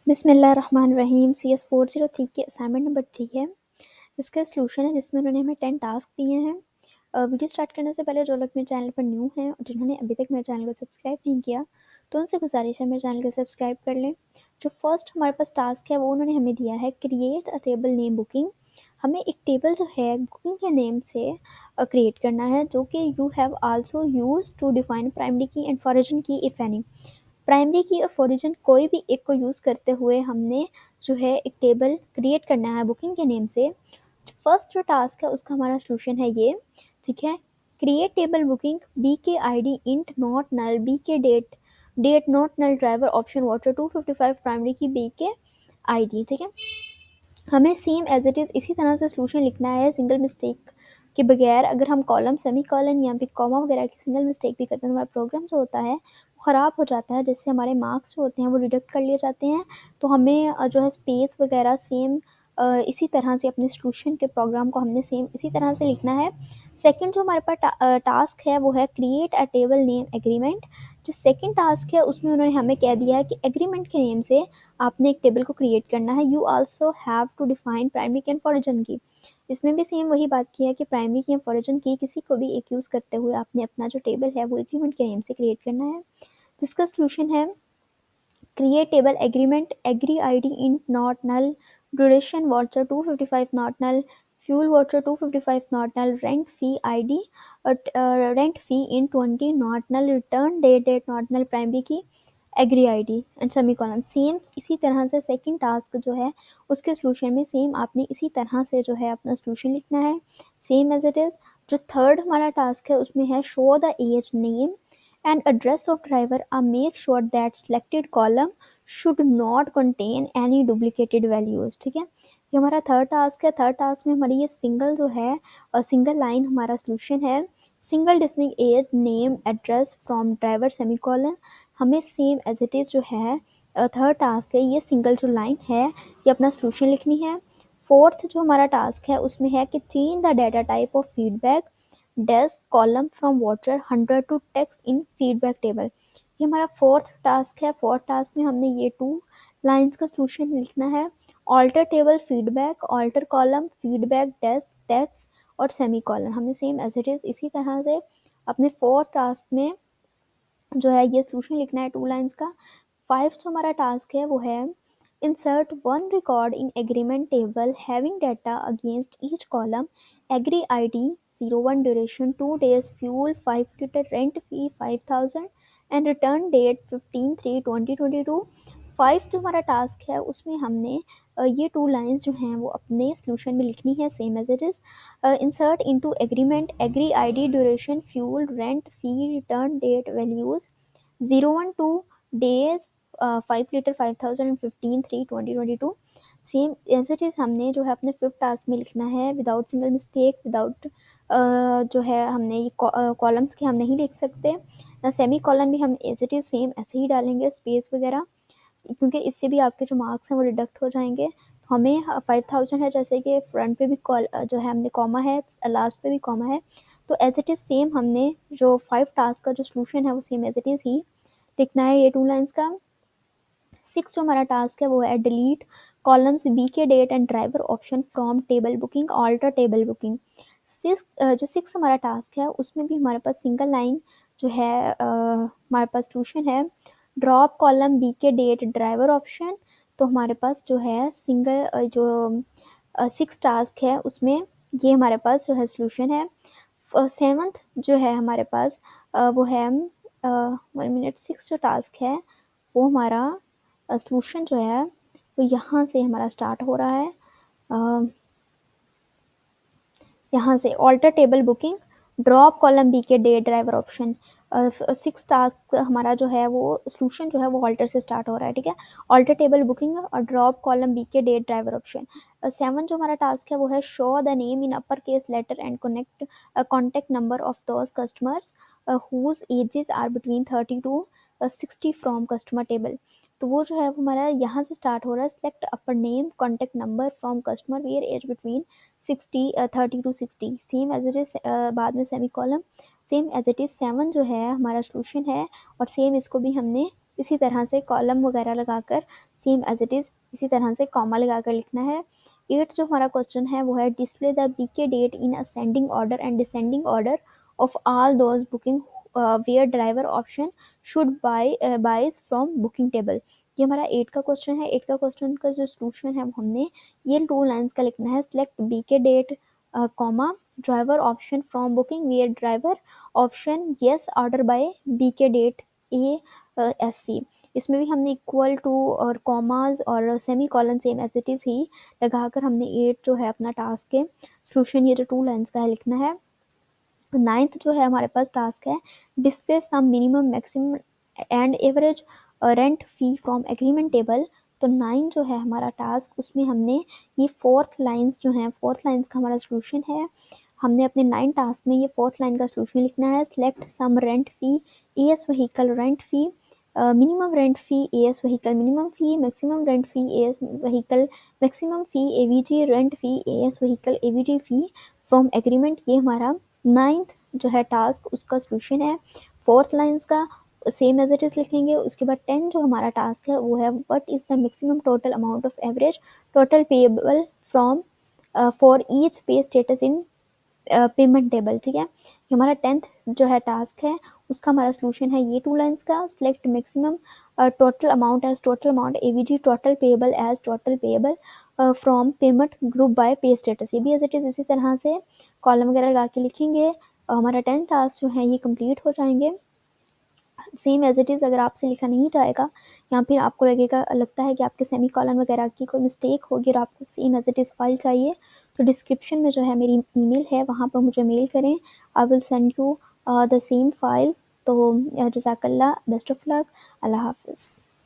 बिस्मिल्लाहिर्रहमानिर्रहीम। CS403 की assignment number 3 है, इसका सॉल्यूशन है जिसमें उन्होंने हमें 10 टास्क दिए हैं। वीडियो स्टार्ट करने से पहले जो लोग मेरे चैनल पर न्यू हैं और जिन्होंने अभी तक मेरे चैनल को सब्सक्राइब नहीं किया तो उनसे गुजारिश है मेरे चैनल को सब्सक्राइब कर लें। जो फर्स्ट हमारे पास टास्क है वो उन्होंने हमें दिया है, create a table name booking. हमें एक टेबल जो है बुकिंग के नेम से क्रिएट करना है, जो कि you have also use to define primary key and foreign key if any. Primary की और ओरिजिन कोई भी एक को यूज़ करते हुए हमने जो है एक टेबल क्रिएट करना है बुकिंग के नेम से। फर्स्ट जो टास्क है उसका हमारा सोल्यूशन है ये, ठीक है। Create table booking B K ID int not null, B K date date not null, driver option वाटर 255, primary key B K ID, ठीक है। हमें सेम एज इट इज़ इसी तरह से सोल्यूशन लिखना है सिंगल मिस्टेक के बगैर। अगर हम कॉलम सेमी कॉलन या फिर कॉमा वगैरह की सिंगल मिस्टेक भी करते हैं तो हमारा प्रोग्राम जो होता है वो ख़राब हो जाता है, जिससे हमारे मार्क्स जो होते हैं वो डिडक्ट कर लिए जाते हैं। तो हमें जो है स्पेस वगैरह सेम इसी तरह से अपने सोल्यूशन के प्रोग्राम को हमने सेम इसी तरह से लिखना है। सेकंड जो हमारे पास टास्क है वो है create a table name agreement. जो सेकंड टास्क है उसमें उन्होंने हमें कह दिया है कि एग्रीमेंट के नेम से आपने एक टेबल को क्रिएट करना है। You also have to define primary key and foreign key. इसमें भी सेम वही बात की है कि प्राइमरी की या फॉरिजिन की किसी को भी एक यूज़ करते हुए आपने अपना जो टेबल है वो एग्रीमेंट के नेम से क्रिएट करना है, जिसका सोल्यूशन है create table agreement agree ID int not null, duration वाटर 255 नॉट नल, फ्यूल वाटर 255 not null, rent fee ID rent fee in 20 not null, return date not null, primary key agree ID and semicolon. Same इसी तरह से second task जो है उसके solution में same आपने इसी तरह से जो है अपना सोल्यूशन लिखना है सेम एज इट इज़। जो थर्ड हमारा टास्क है उसमें है show the age name and address of driver, make sure that selected column should not contain any duplicated values, ठीक है। ये हमारा थर्ड टास्क है। थर्ड टास्क में हमारी ये सिंगल जो है और सिंगल लाइन हमारा सोल्यूशन है, single distinct as name address from driver semicolon. हमें सेम एज इट इज़ जो है थर्ड टास्क है ये सिंगल जो लाइन है ये अपना सोल्यूशन लिखनी है। फोर्थ जो हमारा टास्क है उसमें है कि change the data type of feedback desk column from water 100 to text in feedback table. ये हमारा फोर्थ टास्क है। फोर्थ टास्क में हमने ये 2 लाइंस का सोल्यूशन लिखना है, alter table feedback, alter column feedback desk text और सेमी कॉलन। हमने सेम एज इट इज़ इसी तरह से अपने फोर्थ टास्क में जो है ये सोल्यूशन लिखना है 2 लाइंस का। 5 जो हमारा टास्क है वो है insert one record in agreement table having data against each column, agree id 01, duration 2 days, fuel 5 liter, rent fee 5000 and return date 15/3/2022। 5 जो हमारा टास्क है उसमें हमने ये 2 लाइंस जो हैं वो अपने सोल्यूशन में लिखनी है same as it is. Insert into agreement agree ID duration fuel rent fee return date values 01 2 days 5 litre 5000 15/3/2022। Same as it is हमने जो है अपने फिफ्थ टास्क में लिखना है विदाउट सिंगल मिस्टेक, विदाउट जो है हमने ये कॉलम्स के हम नहीं लिख सकते ना, सेमी कॉलन भी हम एज इट इज़ सेम ऐसे ही डालेंगे स्पेस वगैरह, क्योंकि इससे भी आपके जो मार्क्स हैं वो डिडक्ट हो जाएंगे। तो हमें 5000 है, जैसे कि फ्रंट पे भी कॉल जो है हमने कॉमा है, लास्ट पे भी कॉमा है, तो एज इट इज़ सेम हमने जो 5 टास्क का जो सोल्यूशन है वो सेम एज इट इज़ ही लिखना है ये 2 लाइंस का। 6 जो हमारा टास्क है वो है delete columns B K date and driver option from table booking alter table booking. जो 6 हमारा टास्क है उसमें भी हमारे पास सिंगल लाइन जो है हमारे पास सोल्यूशन है drop column B K date driver option. तो हमारे पास जो है सिंगल जो 6 टास्क है उसमें ये हमारे पास जो है सोल्यूशन है। 7th जो है हमारे पास वो है 1 मिनट 6 जो टास्क है वो हमारा सोल्यूशन जो है वो यहाँ से हमारा स्टार्ट हो रहा है, यहाँ से alter table booking drop column B K day driver option. 6 task हमारा जो है वो सोल्यूशन जो है वो ऑल्टर से स्टार्ट हो रहा है, ठीक है। ऑल्टर टेबल बुकिंग और drop column B K day driver option. 7 जो हमारा टास्क है वो है show the name in upper case letter and connect contact number of those customers whose ages are between 30 to 60 from customer table. तो वो जो है वो हमारा यहाँ से स्टार्ट हो रहा है, select upper name contact number from customer where age between 30 to 60 same as it is, बाद में semicolon same as it is. 7 जो है हमारा सोल्यूशन है और सेम इसको भी हमने इसी तरह से कॉलम वगैरह लगाकर सेम एज इट इज़ इसी तरह से कॉमा लगाकर लिखना है। 8 जो हमारा क्वेश्चन है वो है display the BK date in ascending order and descending order of all those booking where driver option should be yes from booking table. ये हमारा 8 का क्वेश्चन है। 8 का क्वेश्चन का जो सोल्यूशन है वो हमने ये 2 लाइन्स का लिखना है। Select B K date comma driver option from booking where driver option yes order by B K date A S C. इसमें भी हमने इक्वल टू और कॉमाज और semicolon same as it is ही लगाकर हमने 8 जो है अपना टास्क के सोल्यूशन ये जो 2 लाइन्स का है लिखना है। 9th जो है हमारे पास टास्क है display sum minimum maximum and average rent fee from agreement table. तो 9 जो है हमारा टास्क उसमें हमने ये 4th लाइन्स जो हैं 4th लाइन्स का हमारा सोल्यूशन है। हमने अपने 9 टास्क में ये 4th लाइन का सोल्यूशन लिखना है। Select sum rent fee A S vehicle rent fee minimum rent fee A S vehicle minimum fee maximum rent fee A S vehicle maximum fee A V G rent fee A S vehicle A V G fee from agreement. ये हमारा 9th जो है task उसका solution है। 4th lines का same as it is लिखेंगे। उसके बाद 10 जो हमारा टास्क है वो है what is the maximum total amount of average total payable from for each पे स्टेटस इन पेमेंट टेबल। ठीक है, ये हमारा 10th जो है टास्क है उसका हमारा सोल्यूशन है ये 2 लाइन्स का। Select maximum total amount as total amount AVG total payable as total payable from payment group by pay status. ये भी एज इट इज़ इसी तरह से कॉलम वगैरह लगा के लिखेंगे। हमारा 10 टास्क जो है ये कंप्लीट हो जाएंगे सेम एज इट इज़। अगर आपसे लिखा नहीं जाएगा या फिर आपको लगता है कि आपके सेमी कॉलन वगैरह की कोई मिस्टेक होगी और आपको same as it is file चाहिए तो डिस्क्रिप्शन में जो है मेरी ईमेल है वहाँ पर मुझे मेल करें। I will send you the same file. तो जज़ाकल्लाह, बेस्ट ऑफ लक, अल्लाह हाफिज़।